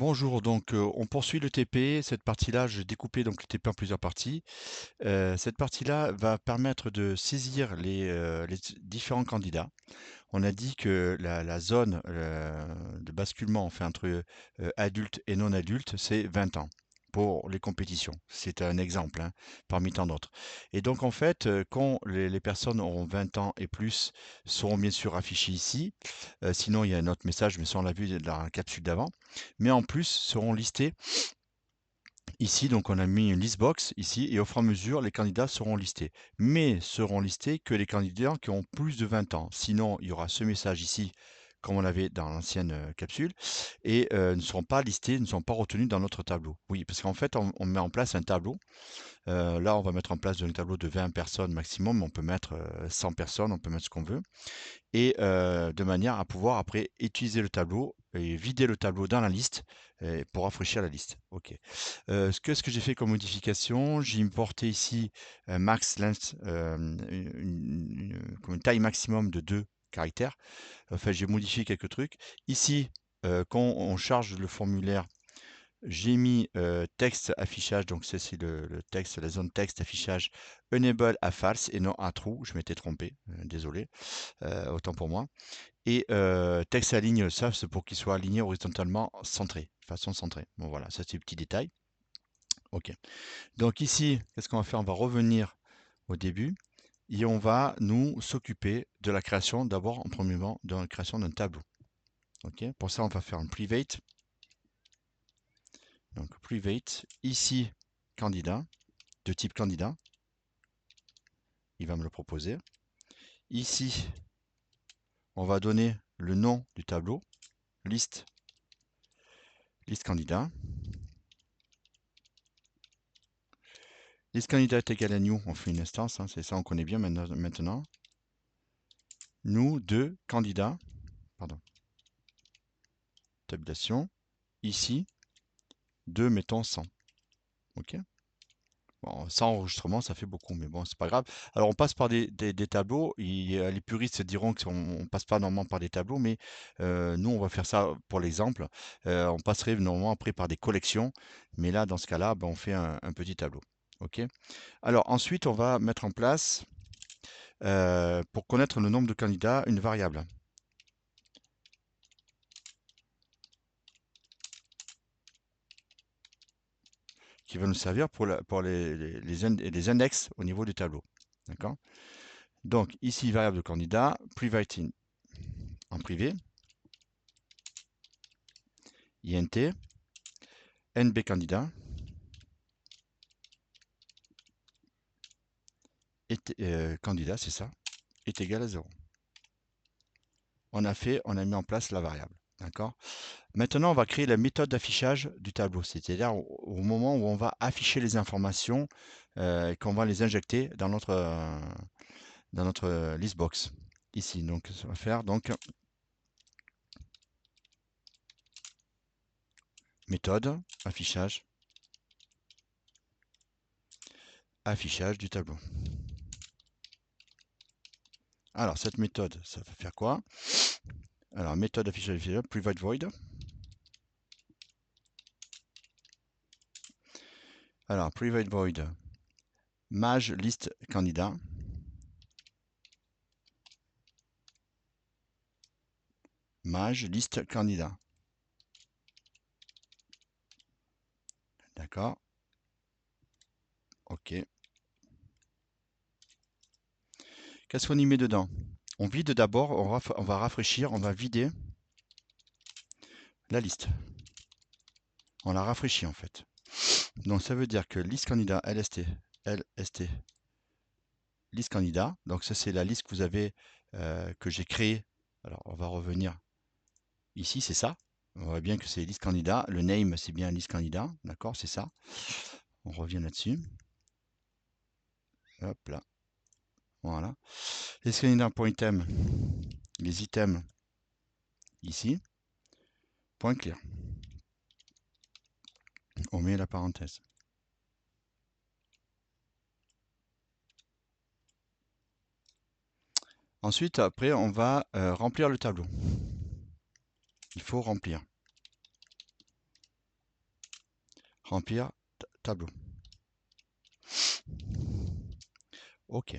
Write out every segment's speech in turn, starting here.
Bonjour, donc on poursuit le TP. Cette partie-là, j'ai découpé donc le TP en plusieurs parties. Cette partie-là va permettre de saisir les différents candidats. On a dit que la zone de basculement enfin, entre adulte et non adulte, c'est 20 ans pour les compétitions. C'est un exemple hein, parmi tant d'autres. Et donc en fait, quand les personnes auront 20 ans et plus, seront bien sûr affichées ici. Sinon, il y a un autre message, mais ça on l'a vu dans la capsule d'avant. Mais en plus, seront listés ici. Donc on a mis une list box ici et au fur et à mesure, les candidats seront listés. Mais seront listés que les candidats qui ont plus de 20 ans. Sinon, il y aura ce message ici, comme on l'avait dans l'ancienne capsule, et ne seront pas listés, ne sont pas retenus dans notre tableau. Oui, parce qu'en fait, on met en place un tableau. Là, on va mettre en place un tableau de 20 personnes maximum. On peut mettre 100 personnes, on peut mettre ce qu'on veut et de manière à pouvoir après utiliser le tableau et vider le tableau dans la liste pour rafraîchir la liste. Ok. Ce que j'ai fait comme modification, j'ai importé ici un max length, comme une taille maximum de 2 caractères. Enfin, j'ai modifié quelques trucs. Ici, quand on charge le formulaire, j'ai mis texte affichage, donc ça c'est le texte, la zone texte affichage enable à false et non à true. Je m'étais trompé, désolé, autant pour moi. Et texte aligne, ça c'est pour qu'il soit aligné horizontalement centré, façon centrée. Bon voilà, ça c'est le petit détail. Ok. Donc ici, qu'est-ce qu'on va faire? On va revenir au début et on va nous s'occuper de la création, d'abord en premier temps, de la création d'un tableau. Ok. Pour ça, on va faire un private. Donc private, ici, candidat, de type candidat. Il va me le proposer. Ici, on va donner le nom du tableau, liste candidat. Liste candidat est égal à new, on fait une instance, hein, c'est ça, on connaît bien maintenant. Nous, deux candidats, pardon, tabulation, ici, 2, mettons 100. Ok. Bon, 100 enregistrements, ça fait beaucoup, mais bon, c'est pas grave. Alors, on passe par des tableaux. Les puristes diront qu'on passe pas normalement par des tableaux, mais nous, on va faire ça pour l'exemple. On passerait normalement après par des collections, mais là, dans ce cas-là, ben, on fait un petit tableau. Ok. Alors, ensuite, on va mettre en place, pour connaître le nombre de candidats, une variable qui va nous servir pour les index au niveau du tableau. D'accord? Donc, ici, variable de candidat, private en privé, int, nb candidat, candidat, c'est ça, est égal à 0. On a mis en place la variable. D'accord? Maintenant, on va créer la méthode d'affichage du tableau, c'est-à-dire au moment où on va afficher les informations et qu'on va les injecter dans notre list box. Ici, donc, ça va faire donc méthode affichage du tableau. Alors, cette méthode, ça va faire quoi? Alors, méthode affichage private void. Alors, private void, maj list candidat. Maj liste candidat. D'accord. OK. Qu'est-ce qu'on y met dedans? On vide d'abord, on va rafraîchir, on va vider la liste. On la rafraîchit en fait. Donc ça veut dire que liste candidat LST, liste candidat. Donc ça c'est la liste que vous avez, que j'ai créée. Alors on va revenir ici, c'est ça. On voit bien que c'est liste candidat. Le name c'est bien liste candidat. D'accord, c'est ça. On revient là-dessus. Hop là. Voilà. Liste candidat pour item. Les items ici. Point clear. On met la parenthèse. Ensuite, après, on va remplir le tableau. Il faut remplir. remplir tableau. Ok.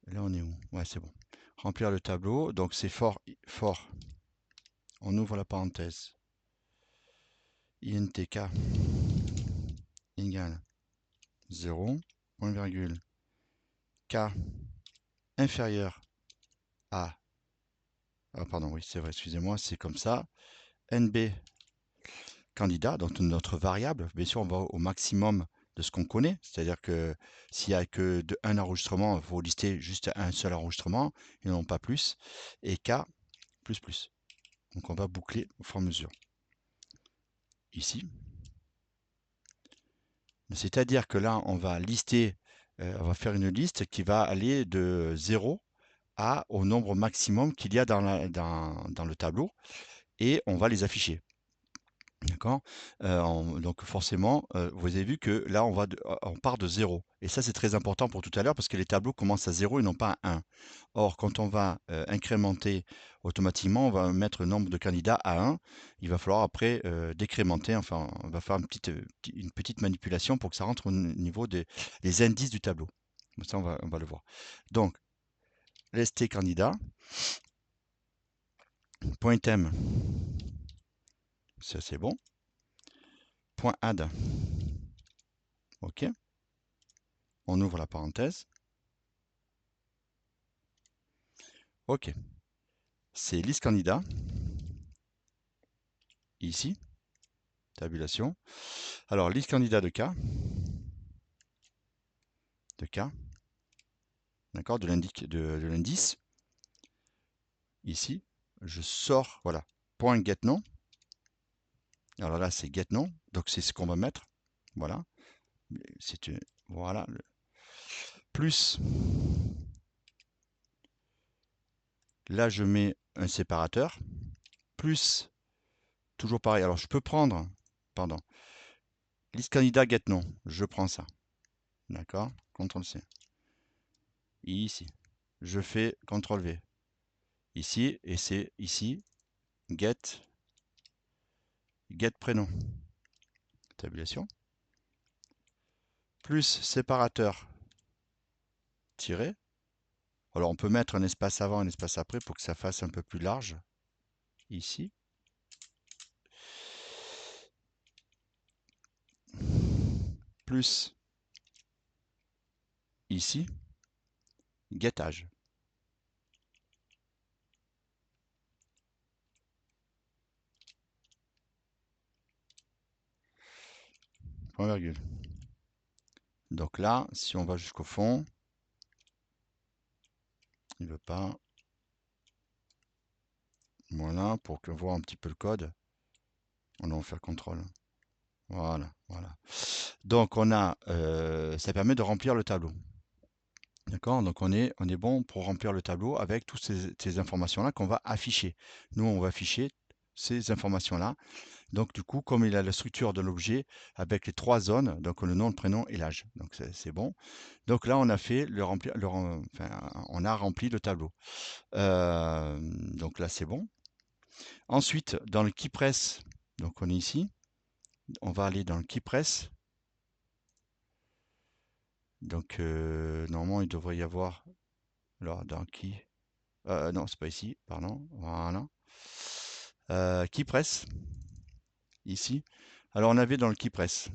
Là, on est où? Ouais, c'est bon. Remplir le tableau. Donc, c'est for. On ouvre la parenthèse. INTK égale 0, point virgule, K inférieur à. Ah, pardon, oui, c'est vrai, excusez-moi, c'est comme ça. NB candidat, donc notre variable, bien sûr, on va au maximum de ce qu'on connaît, c'est-à-dire que s'il n'y a que un enregistrement, il faut lister juste un seul enregistrement et non pas plus, et K plus plus. Donc on va boucler au fur et à mesure. Ici. C'est-à-dire que là, on va lister, on va faire une liste qui va aller de 0 au nombre maximum qu'il y a dans le tableau et on va les afficher. D'accord? Donc forcément, vous avez vu que là, on part de 0. Et ça, c'est très important pour tout à l'heure parce que les tableaux commencent à 0 et non pas à 1. Or, quand on va incrémenter automatiquement, on va mettre le nombre de candidats à 1. Il va falloir après décrémenter, enfin, on va faire une petite manipulation pour que ça rentre au niveau des indices du tableau. Ça, on va le voir. Donc, lst candidat, point .m, ça c'est bon. Point .add, ok. On ouvre la parenthèse. Ok. C'est liste candidat. Ici. Tabulation. Alors, liste candidat de K. De K. D'accord, de l'indice. Ici. Je sors, voilà. Point getNom. Alors là, c'est getNom. Donc, c'est ce qu'on va mettre. Voilà. Voilà. Plus. Là, je mets un séparateur. Plus. Toujours pareil. Alors, je peux prendre. Pardon. Liste candidat getNom. Je prends ça. D'accord. CTRL-C. Ici. Je fais CTRL-V. Ici. Et c'est ici. Get prénom. Tabulation. Plus séparateur tiré. Alors on peut mettre un espace avant, un espace après pour que ça fasse un peu plus large. Ici. Plus ici. Guettage. Point virgule. Donc là, si on va jusqu'au fond, il ne veut pas. Voilà, pour qu'on voit un petit peu le code. On va faire CTRL. Voilà, voilà. Donc on a, ça permet de remplir le tableau. D'accord? Donc on est bon pour remplir le tableau avec toutes ces informations-là qu'on va afficher. Nous, on va afficher ces informations-là. Donc du coup, comme il a la structure de l'objet avec les 3 zones, donc le nom, le prénom et l'âge. Donc c'est bon. Donc là, on a fait on a rempli le tableau. Donc là, c'est bon. Ensuite, dans le KeyPress, donc on est ici. On va aller dans le KeyPress. Donc normalement, il devrait y avoir. Alors dans Key. Non, c'est pas ici, pardon. Voilà. KeyPress. Ici. Alors on avait dans le KeyPress.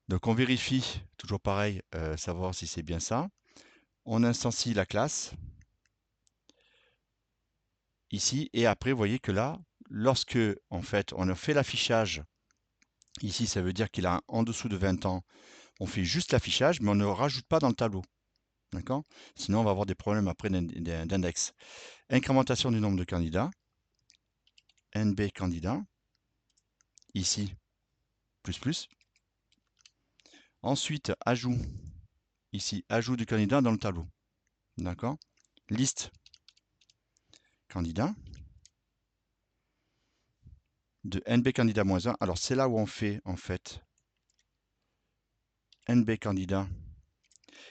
Donc on vérifie, toujours pareil, savoir si c'est bien ça. On instancie la classe ici et après vous voyez que là, lorsque en fait on a fait l'affichage, ici ça veut dire qu'il a en dessous de 20 ans, on fait juste l'affichage mais on ne rajoute pas dans le tableau. D'accord? Sinon on va avoir des problèmes après d'index. Incrémentation du nombre de candidats. NB candidat. Ici, plus plus. Ensuite, ajout. Ici, ajout du candidat dans le tableau. D'accord? Liste candidat de NB candidat moins 1. Alors, c'est là où on fait, en fait, NB candidat.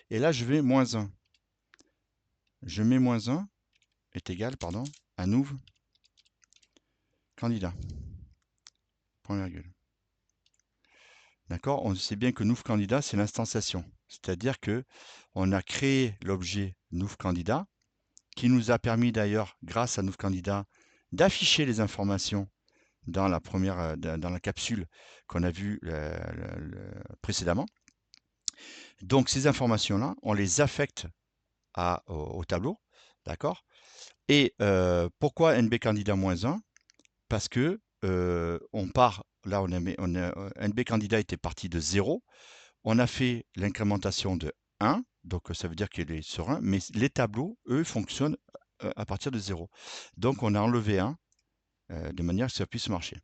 Et là, je vais moins 1. Je mets moins 1 est égal, pardon, à nouveau candidat. point virgule. D'accord? On sait bien que nouveau candidat, c'est l'instanciation. C'est-à-dire que on a créé l'objet nouveau candidat qui nous a permis d'ailleurs, grâce à nouveau candidat, d'afficher les informations dans la première, dans la capsule qu'on a vue précédemment. Donc ces informations-là, on les affecte au tableau, d'accord? Et pourquoi NB candidat -1? Parce que on part, là NB candidat était parti de 0, on a fait l'incrémentation de 1, donc ça veut dire qu'il est sur 1, mais les tableaux, eux, fonctionnent à partir de 0. Donc on a enlevé 1 de manière que ça puisse marcher.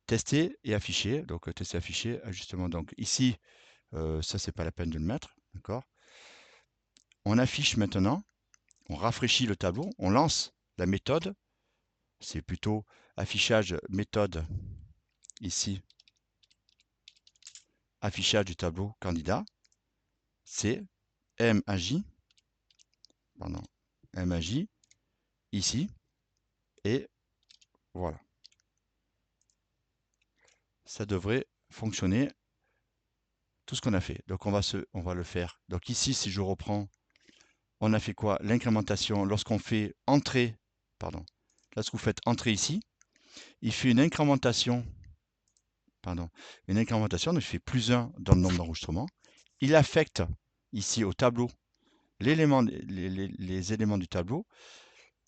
Tester et afficher, donc tester, afficher, ajustement. Donc ici, ça c'est pas la peine de le mettre, d'accord? On affiche maintenant, on rafraîchit le tableau, on lance la méthode, c'est plutôt affichage méthode, ici, affichage du tableau candidat, c'est MAJ, pardon, MAJ, ici, et voilà. Ça devrait fonctionner, tout ce qu'on a fait. Donc on va le faire. Donc ici, si je reprends, on a fait quoi? L'incrémentation, lorsqu'on fait entrer, pardon, lorsque vous faites entrer ici, il fait une incrémentation, donc il fait +1 dans le nombre d'enregistrements. Il affecte ici au tableau les éléments du tableau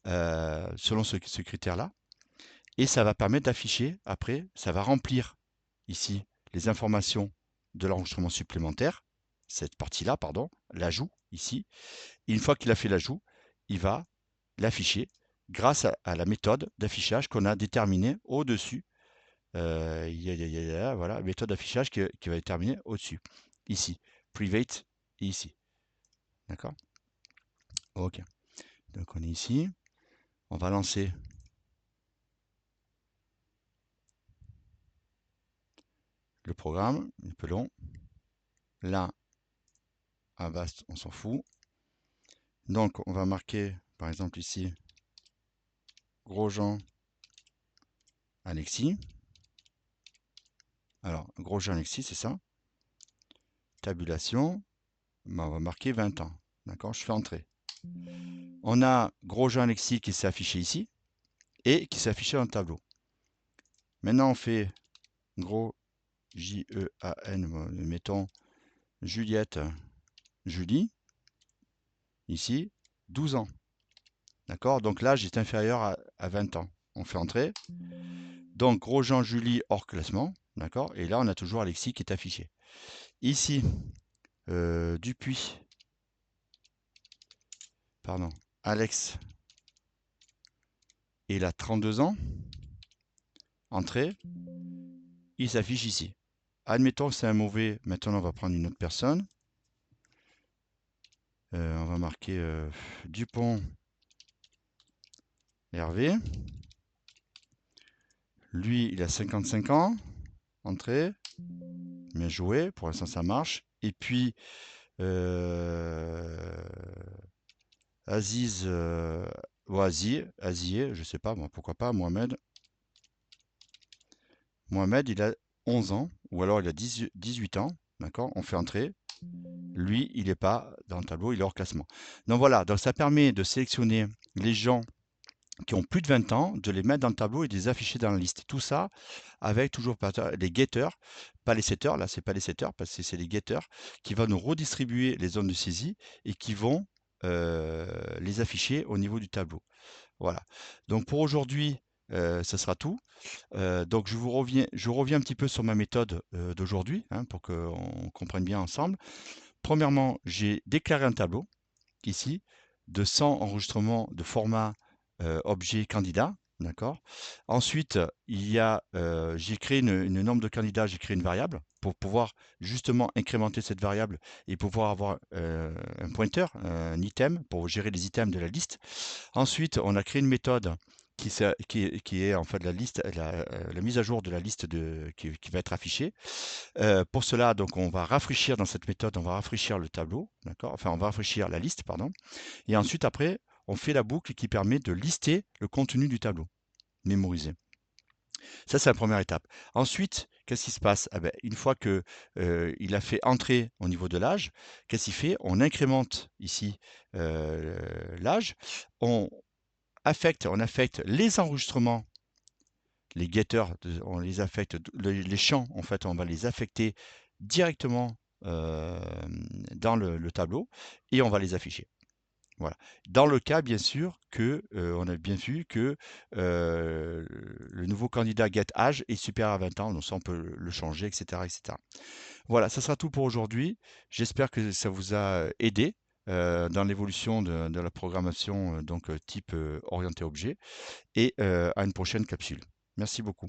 selon ce critère-là. Et ça va permettre d'afficher, après, ça va remplir ici les informations de l'enregistrement supplémentaire, cette partie-là, pardon, l'ajout ici. Et une fois qu'il a fait l'ajout, il va l'afficher grâce à la méthode d'affichage qu'on a déterminée au-dessus. Voilà, méthode d'affichage qui va être terminée au-dessus, ici, private et ici. D'accord? Ok. Donc on est ici. On va lancer le programme, un peu long. Là, Avast, on s'en fout. Donc on va marquer, par exemple ici, Grosjean, Alexis. Alors, Grosjean, Alexis, c'est ça. Tabulation, on va marquer 20 ans. D'accord, je fais entrer. On a Grosjean, Alexis qui s'est affiché ici et qui s'est affiché dans le tableau. Maintenant, on fait gros J-E-A-N, mettons Juliette, Julie, ici, 12 ans. D'accord, donc l'âge est inférieur à 20 ans. On fait entrer. Donc, Grosjean, Julie, hors classement. D'accord, et là, on a toujours Alexis qui est affiché. Ici, Dupuis, pardon, Alex, il a 32 ans. Entrée, il s'affiche ici. Admettons que c'est un mauvais, maintenant on va prendre une autre personne. On va marquer Dupont Hervé. Lui, il a 55 ans. Entrée. Bien joué, pour l'instant ça marche. Et puis, Aziz, ou Aziz, je sais pas, moi, pourquoi pas, Mohamed. Mohamed, il a 11 ans, ou alors il a 18 ans, d'accord? On fait entrer. Lui, il n'est pas dans le tableau, il est hors classement. Donc voilà, donc ça permet de sélectionner les gens qui ont plus de 20 ans, de les mettre dans le tableau et de les afficher dans la liste. Tout ça avec toujours les getters, pas les setters, là c'est pas les setters, parce que c'est les getters qui vont nous redistribuer les zones de saisie et qui vont les afficher au niveau du tableau. Voilà. Donc pour aujourd'hui, ça sera tout. Donc je reviens un petit peu sur ma méthode d'aujourd'hui, hein, pour qu'on comprenne bien ensemble. Premièrement, j'ai déclaré un tableau, ici, de 100 enregistrements de format objet candidat. D'accord. Ensuite, j'ai créé une norme de candidat, j'ai créé une variable pour pouvoir justement incrémenter cette variable et pouvoir avoir un pointeur, un item pour gérer les items de la liste. Ensuite, on a créé une méthode qui est en fait la mise à jour de la liste qui va être affichée. Pour cela, donc, on va rafraîchir dans cette méthode, on va rafraîchir le tableau, d'accord? Enfin, on va rafraîchir la liste, pardon. Et ensuite, après, on fait la boucle qui permet de lister le contenu du tableau, mémorisé. Ça, c'est la première étape. Ensuite, qu'est-ce qui se passe? Ah beh, une fois que, il a fait entrer au niveau de l'âge, qu'est-ce qu'il fait? On incrémente ici, heu, l'âge, on on affecte les enregistrements, les getters, on les affecte, les champs, en fait, on va les affecter directement, dans le tableau et on va les afficher. Voilà. Dans le cas, bien sûr, que, on a bien vu que, le nouveau candidat get âge est supérieur à 20 ans, donc ça, on peut le changer, et cetera, et cetera. Voilà, ça sera tout pour aujourd'hui. J'espère que ça vous a aidé, dans l'évolution de la programmation, donc, type, orienté objet et à une prochaine capsule. Merci beaucoup.